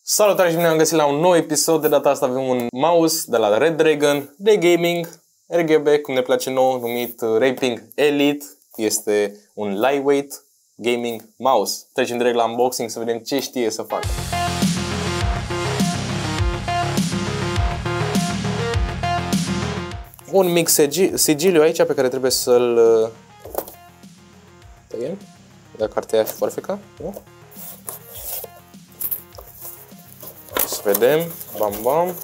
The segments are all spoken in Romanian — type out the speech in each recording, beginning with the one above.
Salutare și bine am găsit la un nou episod. De data asta avem un mouse de la Red Dragon de gaming RGB, cum ne place nouă, numit Reaping Elite. Este un lightweight gaming mouse. Trecem direct la unboxing să vedem ce știe să facă. Un mic sigiliu aici pe care trebuie să-l tăiem. Da, cartea și foarfeca. Să vedem. Bam, bam.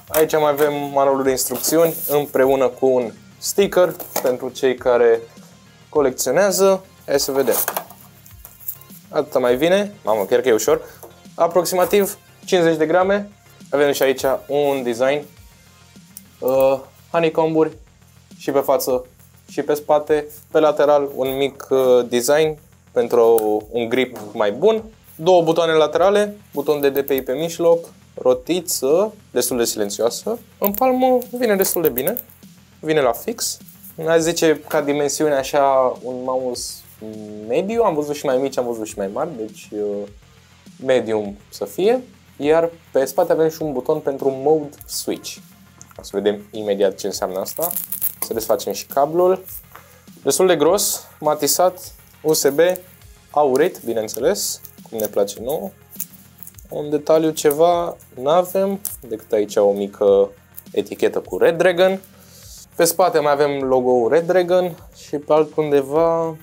Aici mai avem manualul de instrucțiuni împreună cu un sticker pentru cei care colecționează. Hai să vedem. Atâta mai vine. Mamă, chiar că e ușor. Aproximativ 50 de grame. Avem și aici un design. Honeycomb-uri și pe față și pe spate. Pe lateral un mic design pentru un grip mai bun. Două butoane laterale, buton de DPI pe mijloc, rotiță destul de silențioasă. În palmă vine destul de bine, vine la fix. Aș zice ca dimensiune așa un mouse mediu, am văzut și mai mici, am văzut și mai mari, deci medium să fie. Iar pe spate avem și un buton pentru mode switch. O să vedem imediat ce înseamnă asta. Să desfacem și cablul. Destul de gros, matisat, USB, aurit, bineînțeles, cum ne place nouă. Un detaliu ceva n-avem, decât aici o mică etichetă cu Red Dragon. Pe spate mai avem logo-ul Red Dragon și pe altundeva,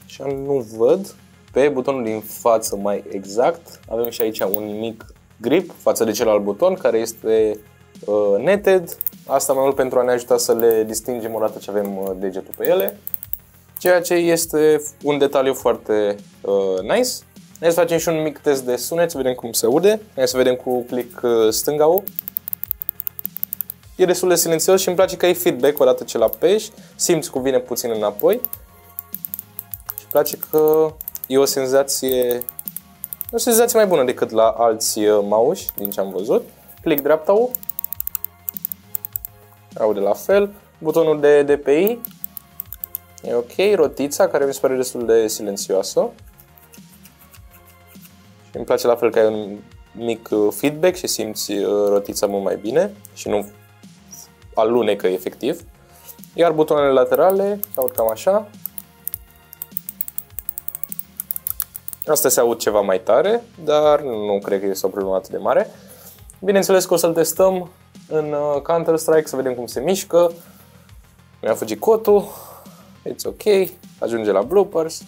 așa nu văd, pe butonul din față mai exact, avem și aici un mic grip față de celălalt buton care este netted. Asta mai mult pentru a ne ajuta să le distingem odată ce avem degetul pe ele. Ceea ce este un detaliu foarte nice. Hai să facem și un mic test de sunet, să vedem cum se aude. Hai să vedem cu click stânga-ul. E destul de silențios și îmi place că ai feedback odată ce l-apeși. Simți cum vine puțin înapoi. Și îmi place că e o senzație mai bună decât la alți mouse din ce am văzut. Click dreapta-ul. Aude la fel. Butonul de DPI. E ok, rotița, care mi se pare destul de silențioasă. Și îmi place la fel că ai un mic feedback și simți rotița mult mai bine și nu alunecă efectiv. Iar butoanele laterale se aud cam așa. Astea se aud ceva mai tare, dar nu cred că este o problemă atât de mare. Bineînțeles că o să-l testăm în Counter-Strike să vedem cum se mișcă. Mi-a fugit cotul. It's ok, ajunge la bloopers.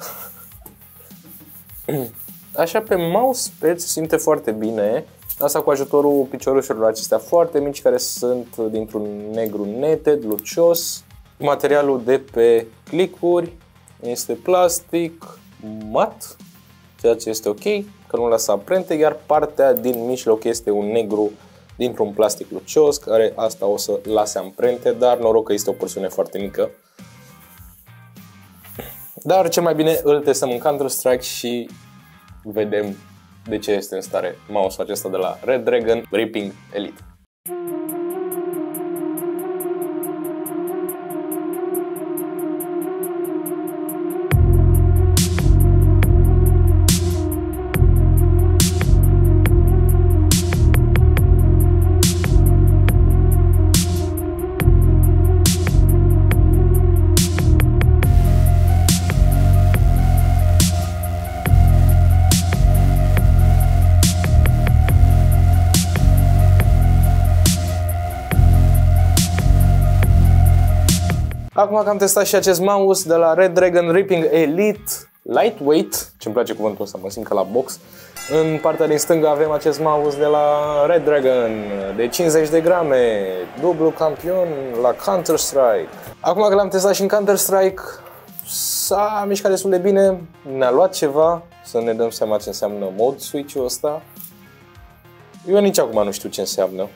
Așa pe mousepad se simte foarte bine. Asta cu ajutorul piciorușelor acestea foarte mici care sunt dintr-un negru netted, lucios. Materialul de pe click-uri este plastic mat, ceea ce este ok, că nu lasă amprente, iar partea din mijloc este un negru dintr-un plastic lucios, care asta o să lase amprente, dar noroc că este o porțiune foarte mică. Dar cel mai bine îl testăm în Counter-Strike și vedem de ce este în stare mouse-ul acesta de la Red Dragon Reaping Elite. Acum că am testat și acest mouse de la Red Dragon Reaping Elite Lightweight, ce-mi place cuvântul ăsta, mă simt ca la box. În partea din stânga avem acest mouse de la Red Dragon de 50 de grame, dublu campion la Counter-Strike. Acum că l-am testat și în Counter-Strike, s-a mișcat destul de bine, ne-a luat ceva să ne dăm seama ce înseamnă mode switch-ul ăsta. Eu nici acum nu știu ce înseamnă.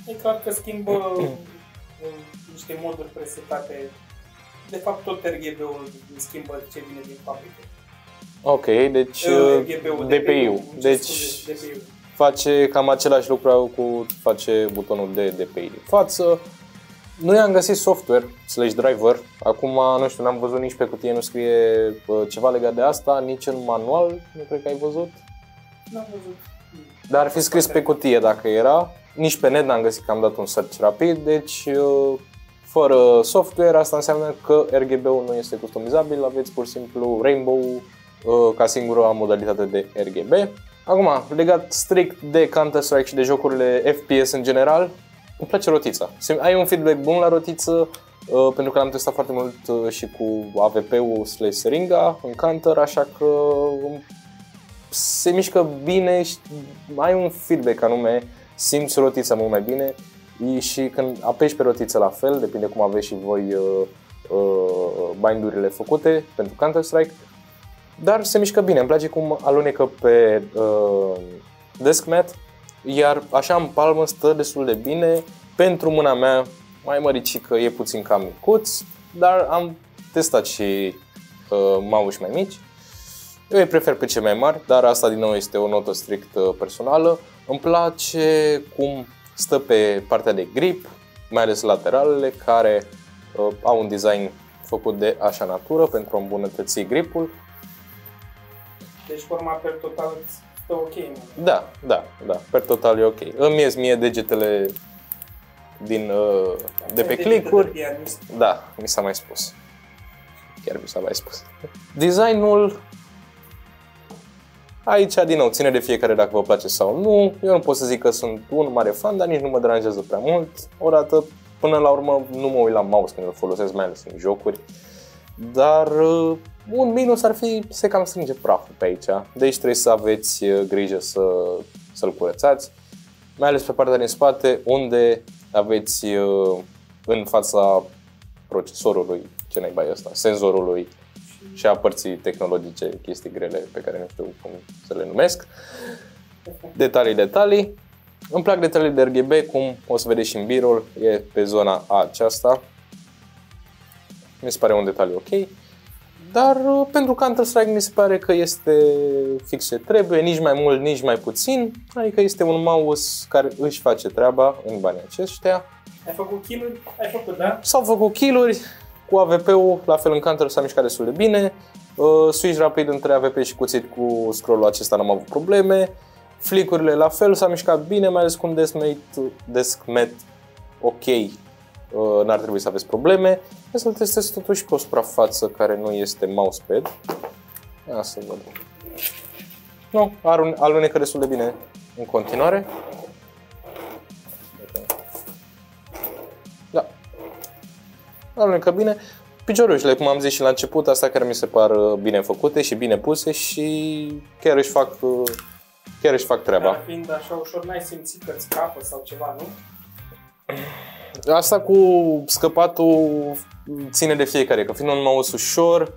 E clar că schimbă niște moduri presetate. De fapt, tot RGB-ul schimbă ce vine din fabrică. Ok, deci DPI-ul. Deci face cam același lucru cu face butonul de DPI din față. Nu i-am găsit software / driver. Acum, nu știu, n-am văzut nici pe cutie, nu scrie ceva legat de asta, nici în manual, nu cred că ai văzut. N-am văzut. Dar ar fi scris pe cutie dacă era. Nici pe net n-am găsit, că am dat un search rapid, deci fără software, asta înseamnă că RGB-ul nu este customizabil, aveți pur și simplu Rainbow ca singura modalitate de RGB. Acum, legat strict de Counter-Strike și de jocurile FPS în general, îmi place rotița. Ai un feedback bun la rotiță, pentru că l-am testat foarte mult și cu AWP-ul / seringa în Counter, așa că se mișcă bine și ai un feedback anume, simți rotița mult mai bine și când apeși pe rotiță la fel, depinde cum aveți și voi bindurile făcute pentru Counter-Strike, dar se mișcă bine, îmi place cum alunecă pe desk mat, iar așa în palmă stă destul de bine. Pentru mâna mea mai măricică, e puțin cam micuț, dar am testat și mouse mai mici. Eu îi prefer pe cei mai mari, dar asta din nou este o notă strict personală. Îmi place cum stă pe partea de grip, mai ales lateralele, care au un design făcut de așa natură pentru a îmbunătăți gripul. Deci forma per total stă ok, nu? Da, per total e ok. Îmi ies mie degetele de pe click-uri. Da, mi s-a mai spus. Chiar mi s-a mai spus. Designul aici, din nou, ține de fiecare dacă vă place sau nu. Eu nu pot să zic că sunt un mare fan, dar nici nu mă deranjează prea mult. Odată, până la urmă, nu mă uit la mouse când îl folosesc, mai ales în jocuri. Dar un minus ar fi se cam strânge praful pe aici. Deci trebuie să aveți grijă să-l curățați. Mai ales pe partea din spate, unde aveți în fața procesorului, ce naiba e ăsta, senzorului și a părții tehnologice, chestii grele pe care nu știu cum să le numesc. Detalii. Îmi plac detaliile de RGB, cum o să vedeți și în B-roll, e pe zona aceasta. Mi se pare un detaliu ok. Dar pentru Counter-Strike mi se pare că este fix ce trebuie, nici mai mult, nici mai puțin. Adică este un mouse care își face treaba în banii aceștia. Ai făcut kill-uri? Ai făcut, da? S-au făcut kill-uri. Cu AWP-ul, la fel în Counter s-a mișcat destul de bine. Switch rapid între AWP și cuțit cu scroll-ul acesta n-am avut probleme. Flick-urile la fel s-a mișcat bine, mai ales cu un desk mat ok. N-ar trebui să aveți probleme. Hai să-l testez totuși pe o suprafață care nu este mousepad. Ia să văd. Nu, alunecă destul de bine în continuare. Da. Alunecă bine. Piciorușele, cum am zis și la început, astea care mi se par bine făcute și bine puse și chiar își fac treaba. Dar fiind așa ușor, n-ai simțit că îți scapă sau ceva, nu? Asta cu scăpatul ține de fiecare, că fiind un mouse ușor,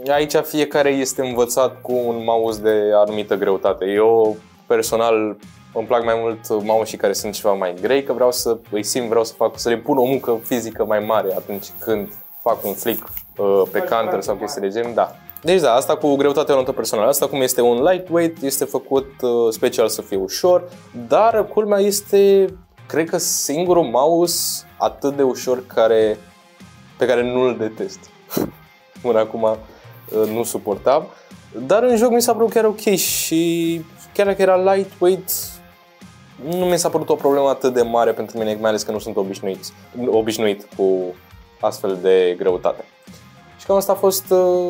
aici fiecare este învățat cu un mouse de anumită greutate. Eu personal îmi plac mai mult mouse care sunt ceva mai grei, că vreau să îi simt, să le pun o muncă fizică mai mare atunci când fac un flick pe Counter sau chestii de gen, da. Deci da, asta cu greutatea notă personală. Asta cum este un lightweight, este făcut special să fie ușor, dar culmea este, cred că singurul mouse atât de ușor pe care nu-l detest. Până acum nu suportam, dar în joc mi s-a părut chiar ok și chiar dacă era lightweight, nu mi s-a părut o problemă atât de mare pentru mine, mai ales că nu sunt obișnuit cu astfel de greutate. Și cam asta a fost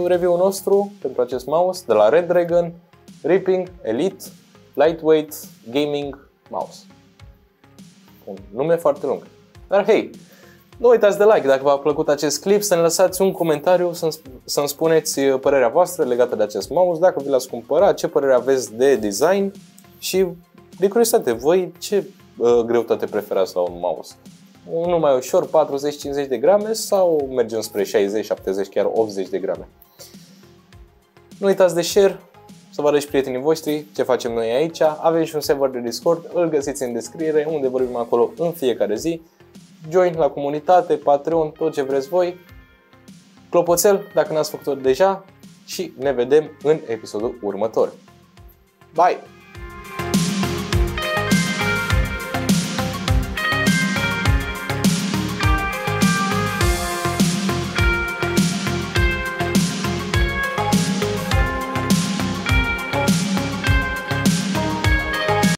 review-ul nostru pentru acest mouse de la Red Dragon Ripping Elite Lightweight Gaming Mouse. Un nume foarte lung. Dar hei, nu uitați de like dacă v-a plăcut acest clip, să ne lăsați un comentariu, să-mi spuneți părerea voastră legată de acest mouse, dacă vi l-ați cumpărat, ce părere aveți de design și, de curiozitate, voi ce greutate preferați la un mouse? Unul mai ușor, 40-50 de grame sau mergem spre 60, 70, chiar 80 de grame? Nu uitați de share, să vă arăți prietenii voștri ce facem noi aici. Avem și un server de Discord, îl găsiți în descriere, unde vorbim acolo în fiecare zi. Join la comunitate, Patreon, tot ce vreți voi. Clopoțel, dacă n-ați făcut-o deja, și ne vedem în episodul următor. Bye!